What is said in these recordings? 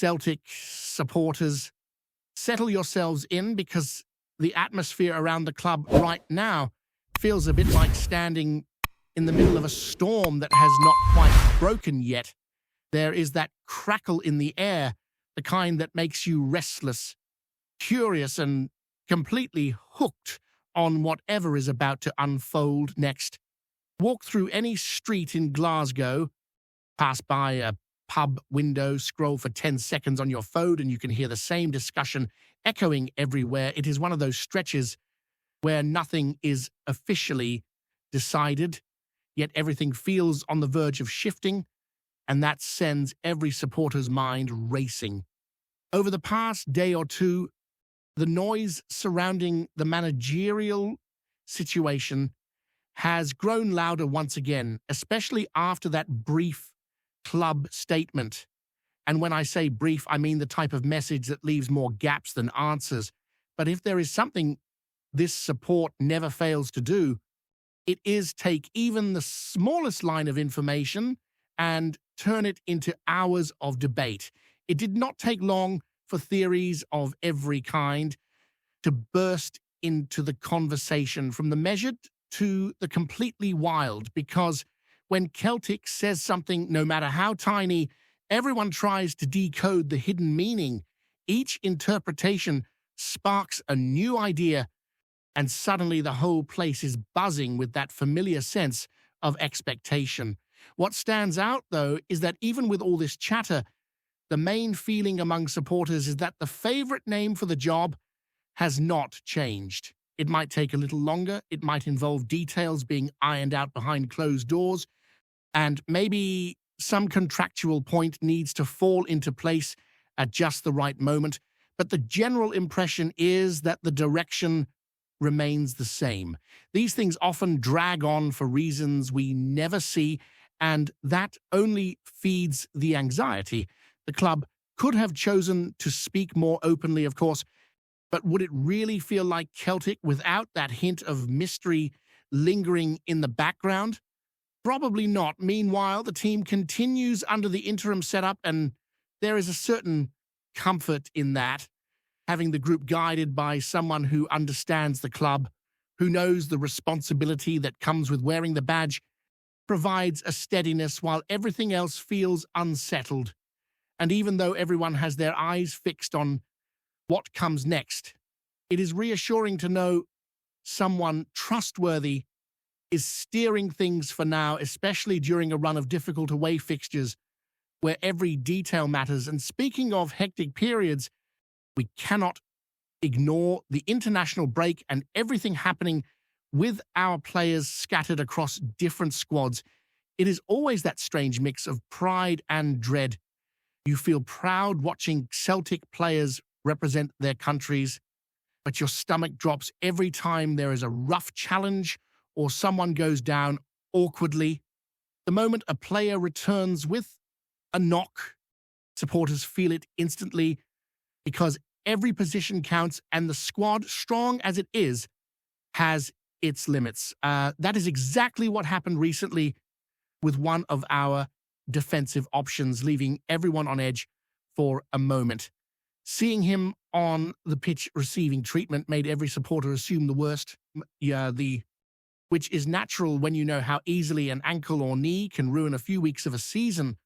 Celtic supporters, settle yourselves in because the atmosphere around the club right now feels a bit like standing in the middle of a storm that has not quite broken yet. There is that crackle in the air, the kind that makes you restless, curious, and completely hooked on whatever is about to unfold next. Walk through any street in Glasgow, pass by a pub window, scroll for 10 seconds on your phone, and you can hear the same discussion echoing everywhere. It is one of those stretches where nothing is officially decided, yet everything feels on the verge of shifting, and that sends every supporter's mind racing. Over the past day or two, the noise surrounding the managerial situation has grown louder once again, especially after that brief club statement. And when I say brief, I mean the type of message that leaves more gaps than answers. But if there is something this support never fails to do, it is take even the smallest line of information and turn it into hours of debate. It did not take long for theories of every kind to burst into the conversation, from the measured to the completely wild, because when Celtic says something, no matter how tiny, everyone tries to decode the hidden meaning. Each interpretation sparks a new idea, and suddenly the whole place is buzzing with that familiar sense of expectation. What stands out, though, is that even with all this chatter, the main feeling among supporters is that the favorite name for the job has not changed. It might take a little longer, it might involve details being ironed out behind closed doors, and maybe some contractual point needs to fall into place at just the right moment, but the general impression is that the direction remains the same. These things often drag on for reasons we never see, and that only feeds the anxiety. The club could have chosen to speak more openly, of course, but would it really feel like Celtic without that hint of mystery lingering in the background? Probably not. Meanwhile, the team continues under the interim setup, and there is a certain comfort in that, having the group guided by someone who understands the club, who knows the responsibility that comes with wearing the badge, provides a steadiness while everything else feels unsettled. And even though everyone has their eyes fixed on what comes next, it is reassuring to know someone trustworthy is steering things for now, especially during a run of difficult away fixtures where every detail matters. And speaking of hectic periods, we cannot ignore the international break and everything happening with our players scattered across different squads. It is always that strange mix of pride and dread. You feel proud watching Celtic players represent their countries, but your stomach drops every time there is a rough challenge or someone goes down awkwardly. The moment a player returns with a knock, supporters feel it instantly because every position counts, and the squad, strong as it is, has its limits. That is exactly what happened recently with one of our defensive options, leaving everyone on edge for a moment. Seeing him on the pitch receiving treatment made every supporter assume the worst, which is natural when you know how easily an ankle or knee can ruin a few weeks of a season.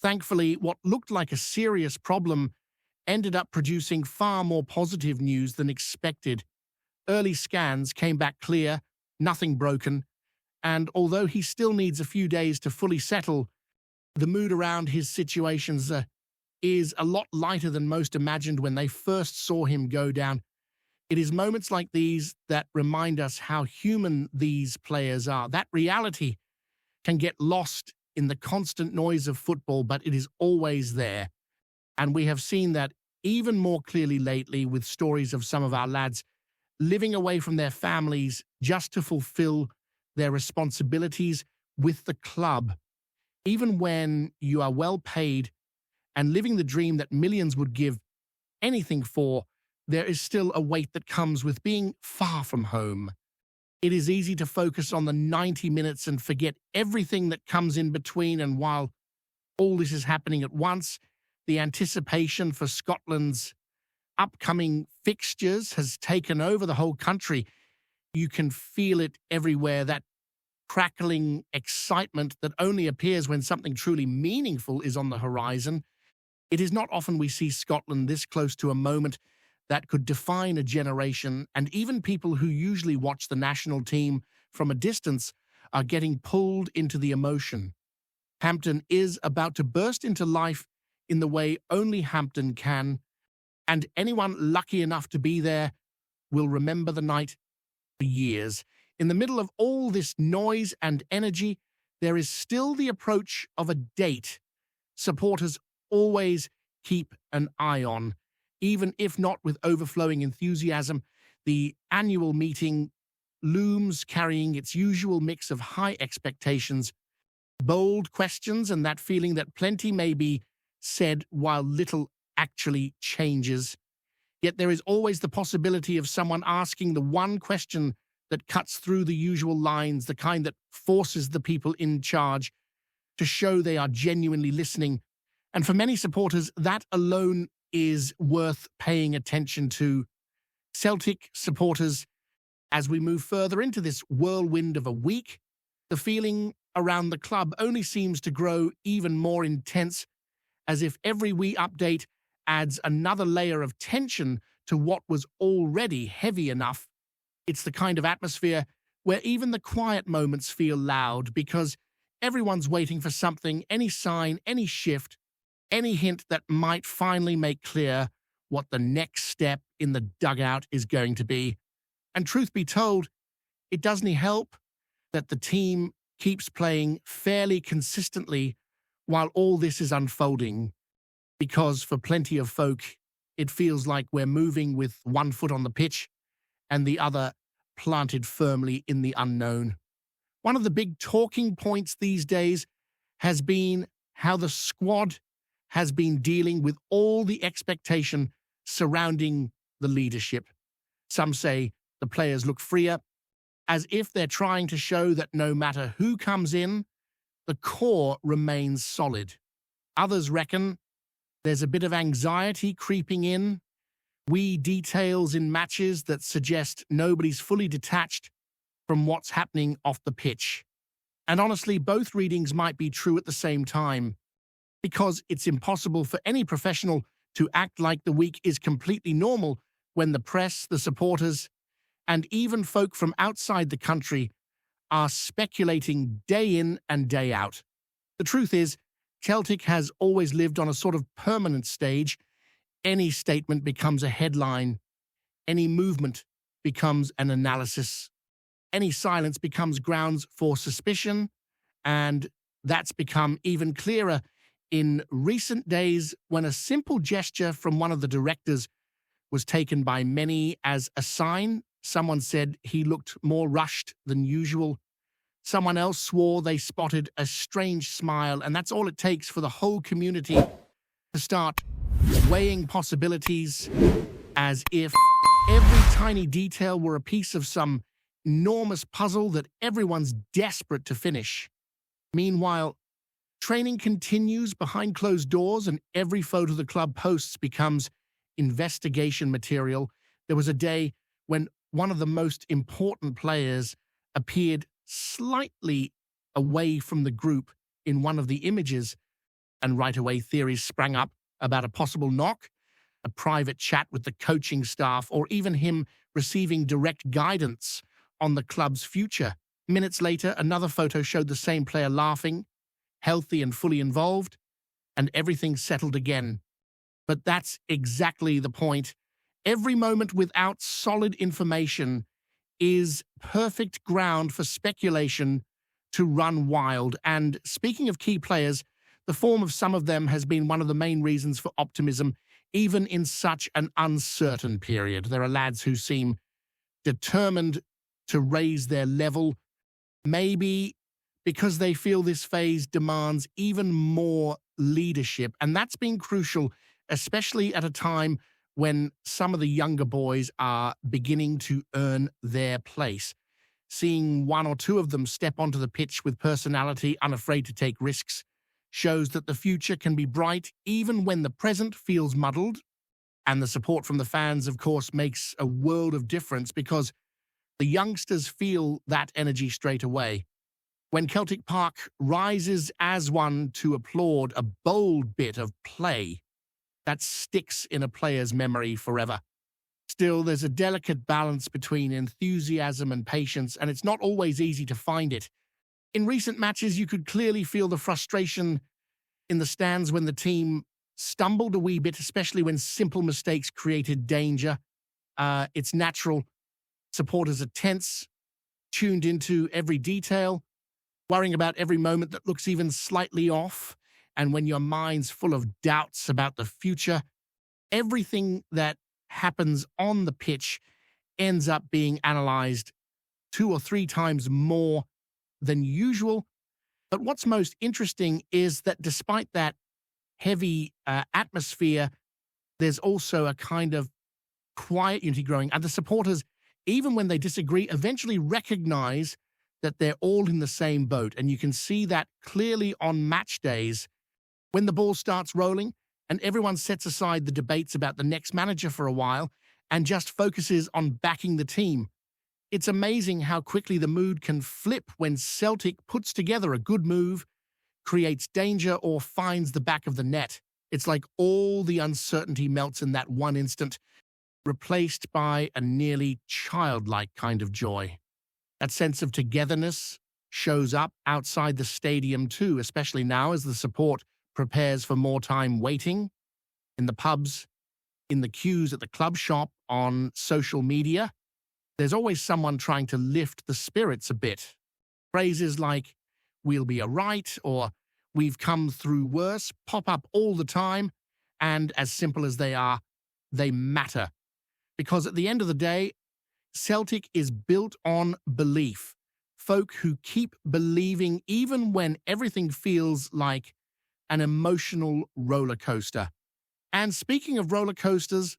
Thankfully, what looked like a serious problem ended up producing far more positive news than expected. Early scans came back clear, nothing broken, and although he still needs a few days to fully settle, the mood around his situations is a lot lighter than most imagined when they first saw him go down. It is moments like these that remind us how human these players are. That reality can get lost in the constant noise of football, but it is always there. And we have seen that even more clearly lately with stories of some of our lads living away from their families just to fulfill their responsibilities with the club. Even when you are well paid and living the dream that millions would give anything for, there is still a weight that comes with being far from home. It is easy to focus on the 90 minutes and forget everything that comes in between, and while all this is happening at once, The anticipation for Scotland's upcoming fixtures has taken over the whole country. You can feel it everywhere, that crackling excitement that only appears when something truly meaningful is on the horizon. It is not often we see Scotland this close to a moment that could define a generation, and even people who usually watch the national team from a distance are getting pulled into the emotion. Hampden is about to burst into life in the way only Hampden can, and anyone lucky enough to be there will remember the night for years. In the middle of all this noise and energy, there is still the approach of a date supporters always keep an eye on. Even if not with overflowing enthusiasm, the annual meeting looms, carrying its usual mix of high expectations, bold questions, and that feeling that plenty may be said while little actually changes. Yet there is always the possibility of someone asking the one question that cuts through the usual lines, the kind that forces the people in charge to show they are genuinely listening. And for many supporters, that alone is worth paying attention to. Celtic supporters, as we move further into this whirlwind of a week, the feeling around the club only seems to grow even more intense, as if every wee update adds another layer of tension to what was already heavy enough. It's the kind of atmosphere where even the quiet moments feel loud, because everyone's waiting for something, any sign, any shift, any hint that might finally make clear what the next step in the dugout is going to be. And truth be told, it doesn't help that the team keeps playing fairly consistently while all this is unfolding, because for plenty of folk, it feels like we're moving with one foot on the pitch and the other planted firmly in the unknown. One of the big talking points these days has been how the squad has been dealing with all the expectation surrounding the leadership. Some say the players look freer, as if they're trying to show that no matter who comes in, the core remains solid. Others reckon there's a bit of anxiety creeping in, wee details in matches that suggest nobody's fully detached from what's happening off the pitch. And honestly, both readings might be true at the same time, because it's impossible for any professional to act like the week is completely normal when the press, the supporters, and even folk from outside the country are speculating day in and day out. The truth is, Celtic has always lived on a sort of permanent stage. Any statement becomes a headline. Any movement becomes an analysis. Any silence becomes grounds for suspicion, and that's become even clearer in recent days when a simple gesture from one of the directors was taken by many as a sign. Someone said he looked more rushed than usual. Someone else swore they spotted a strange smile, and that's all it takes for the whole community to start weighing possibilities, as if every tiny detail were a piece of some enormous puzzle that everyone's desperate to finish. Meanwhile, training continues behind closed doors, and every photo the club posts becomes investigation material. There was a day when one of the most important players appeared slightly away from the group in one of the images, and right away theories sprang up about a possible knock, a private chat with the coaching staff, or even him receiving direct guidance on the club's future. Minutes later, another photo showed the same player laughing, healthy and fully involved, and everything settled again. But that's exactly the point. Every moment without solid information is perfect ground for speculation to run wild. And speaking of key players, the form of some of them has been one of the main reasons for optimism, even in such an uncertain period. There are lads who seem determined to raise their level, maybe because they feel this phase demands even more leadership. And that's been crucial, especially at a time when some of the younger boys are beginning to earn their place. Seeing one or two of them step onto the pitch with personality, unafraid to take risks, shows that the future can be bright even when the present feels muddled. And the support from the fans, of course, makes a world of difference because the youngsters feel that energy straight away. When Celtic Park rises as one to applaud a bold bit of play, that sticks in a player's memory forever. Still, there's a delicate balance between enthusiasm and patience, and it's not always easy to find it. In recent matches, you could clearly feel the frustration in the stands when the team stumbled a wee bit, especially when simple mistakes created danger. It's natural. Supporters are tense, tuned into every detail, worrying about every moment that looks even slightly off. And when your mind's full of doubts about the future, everything that happens on the pitch ends up being analyzed 2 or 3 times more than usual. But what's most interesting is that despite that heavy atmosphere, there's also a kind of quiet unity growing. And the supporters, even when they disagree, eventually recognize that they're all in the same boat. And you can see that clearly on match days when the ball starts rolling and everyone sets aside the debates about the next manager for a while and just focuses on backing the team. It's amazing how quickly the mood can flip when Celtic puts together a good move, creates danger, or finds the back of the net. It's like all the uncertainty melts in that one instant, replaced by a nearly childlike kind of joy. That sense of togetherness shows up outside the stadium too, especially now as the support prepares for more time waiting in the pubs, in the queues at the club shop, on social media. There's always someone trying to lift the spirits a bit. Phrases like, "We'll be alright," or "We've come through worse," pop up all the time, and as simple as they are, they matter. Because at the end of the day, Celtic is built on belief. Folk who keep believing even when everything feels like an emotional roller coaster. And speaking of roller coasters,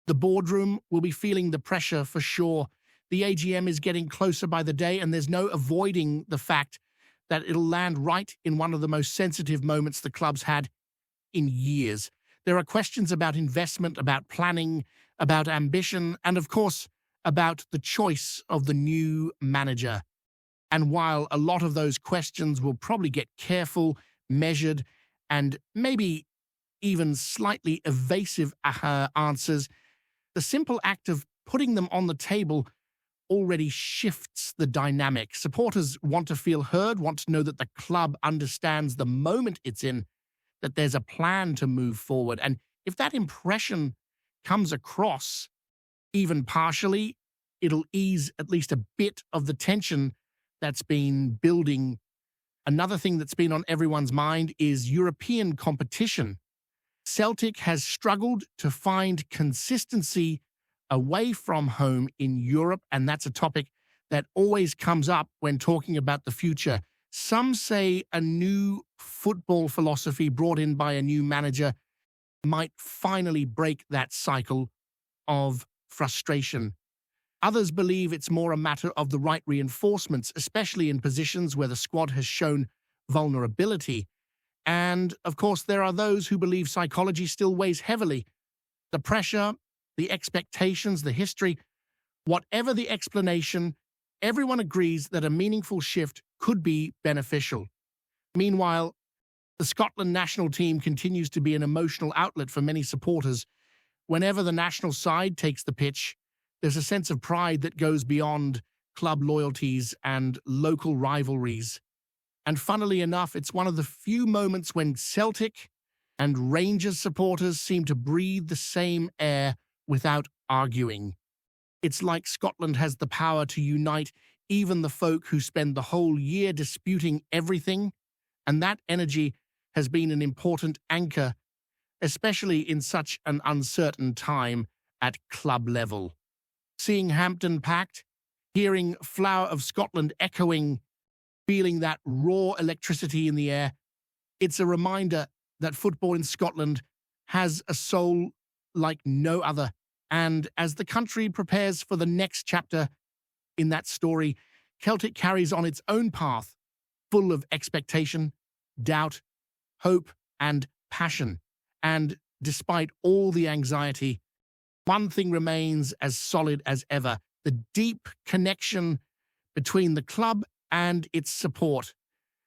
the boardroom will be feeling the pressure for sure. The AGM is getting closer by the day, and there's no avoiding the fact that it'll land right in one of the most sensitive moments the club's had in years. There are questions about investment, about planning, about ambition, and of course, about the choice of the new manager. And while a lot of those questions will probably get careful, measured, and maybe even slightly evasive answers, the simple act of putting them on the table already shifts the dynamic. Supporters want to feel heard, want to know that the club understands the moment it's in, that there's a plan to move forward. And if that impression comes across, even partially, it'll ease at least a bit of the tension that's been building. Another thing that's been on everyone's mind is European competition. Celtic has struggled to find consistency away from home in Europe, and that's a topic that always comes up when talking about the future. Some say a new football philosophy brought in by a new manager might finally break that cycle of frustration. Others believe it's more a matter of the right reinforcements, especially in positions where the squad has shown vulnerability. And, of course, there are those who believe psychology still weighs heavily. The pressure, the expectations, the history, whatever the explanation, everyone agrees that a meaningful shift could be beneficial. Meanwhile, the Scotland national team continues to be an emotional outlet for many supporters. Whenever the national side takes the pitch, there's a sense of pride that goes beyond club loyalties and local rivalries. And funnily enough, it's one of the few moments when Celtic and Rangers supporters seem to breathe the same air without arguing. It's like Scotland has the power to unite even the folk who spend the whole year disputing everything, and that energy has been an important anchor, especially in such an uncertain time at club level. Seeing Hampden packed, hearing Flower of Scotland echoing, feeling that raw electricity in the air, it's a reminder that football in Scotland has a soul like no other. And as the country prepares for the next chapter in that story, Celtic carries on its own path, full of expectation, doubt, hope, and passion. And despite all the anxiety, one thing remains as solid as ever: the deep connection between the club and its support.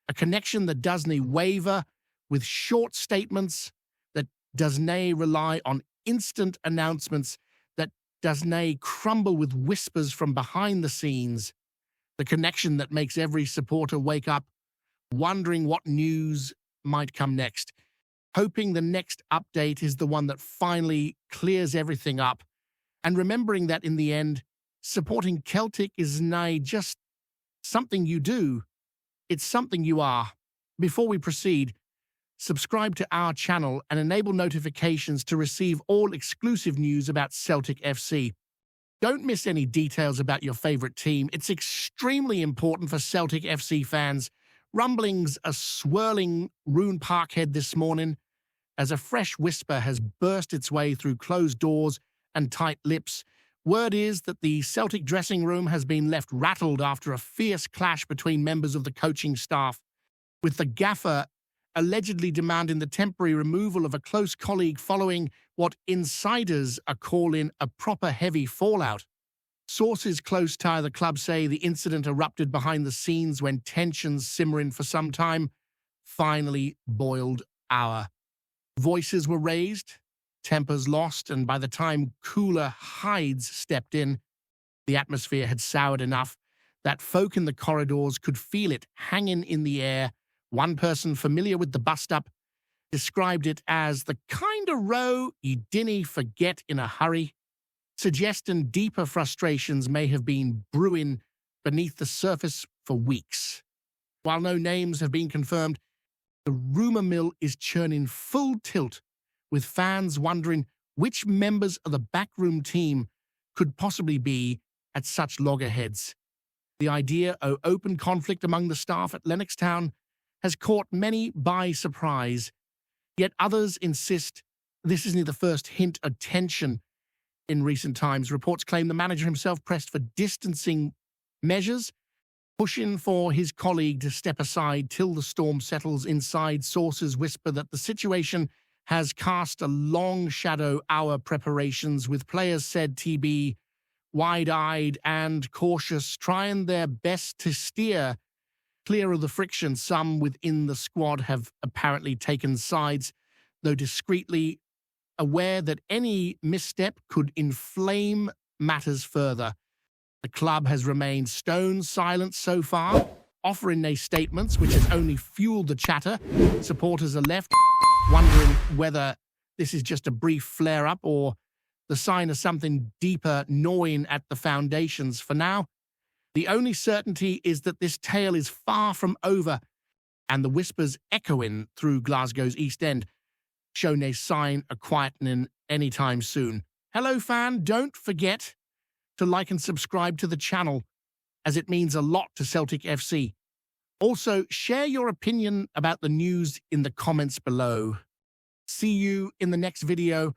A connection that doesn't waver with short statements, that doesn't rely on instant announcements, that doesn't crumble with whispers from behind the scenes. The connection that makes every supporter wake up wondering what news might come next, hoping the next update is the one that finally clears everything up, and remembering that in the end, supporting Celtic is just something you do. It's something you are. Before we proceed, subscribe to our channel and enable notifications to receive all exclusive news about Celtic FC. Don't miss any details about your favorite team. It's extremely important for Celtic FC fans. Rumblings are swirling Room Parkhead this morning as a fresh whisper has burst its way through closed doors and tight lips. Word is that the Celtic dressing room has been left rattled after a fierce clash between members of the coaching staff, with the gaffer allegedly demanding the temporary removal of a close colleague following what insiders are calling a proper heavy fallout. Sources close to the club say the incident erupted behind the scenes when tensions simmering for some time finally boiled over. Voices were raised, tempers lost, and by the time cooler hides stepped in, the atmosphere had soured enough that folk in the corridors could feel it hanging in the air. One person familiar with the bust-up described it as the kind of row you didn't forget in a hurry, suggesting deeper frustrations may have been brewing beneath the surface for weeks. While no names have been confirmed, the rumor mill is churning full tilt, with fans wondering which members of the Backroom team could possibly be at such loggerheads. The idea of open conflict among the staff at Lennoxtown has caught many by surprise, yet others insist this isn't the first hint of tension in recent times. Reports claim the manager himself pressed for distancing measures, pushing for his colleague to step aside till the storm settles. Inside sources whisper that the situation has cast a long shadow our preparations, with players said to be wide-eyed and cautious, trying their best to steer clear of the friction. Some within the squad have apparently taken sides, though discreetly aware that any misstep could inflame matters further. The club has remained stone silent so far, offering no statements, which has only fueled the chatter. Supporters are left wondering whether this is just a brief flare-up or the sign of something deeper gnawing at the foundations. For now, the only certainty is that this tale is far from over, and the whispers echoing through Glasgow's East End show no sign of quietening anytime soon. Hello, fan. Don't forget to like and subscribe to the channel, as it means a lot to Celtic FC. Also, share your opinion about the news in the comments below. See you in the next video.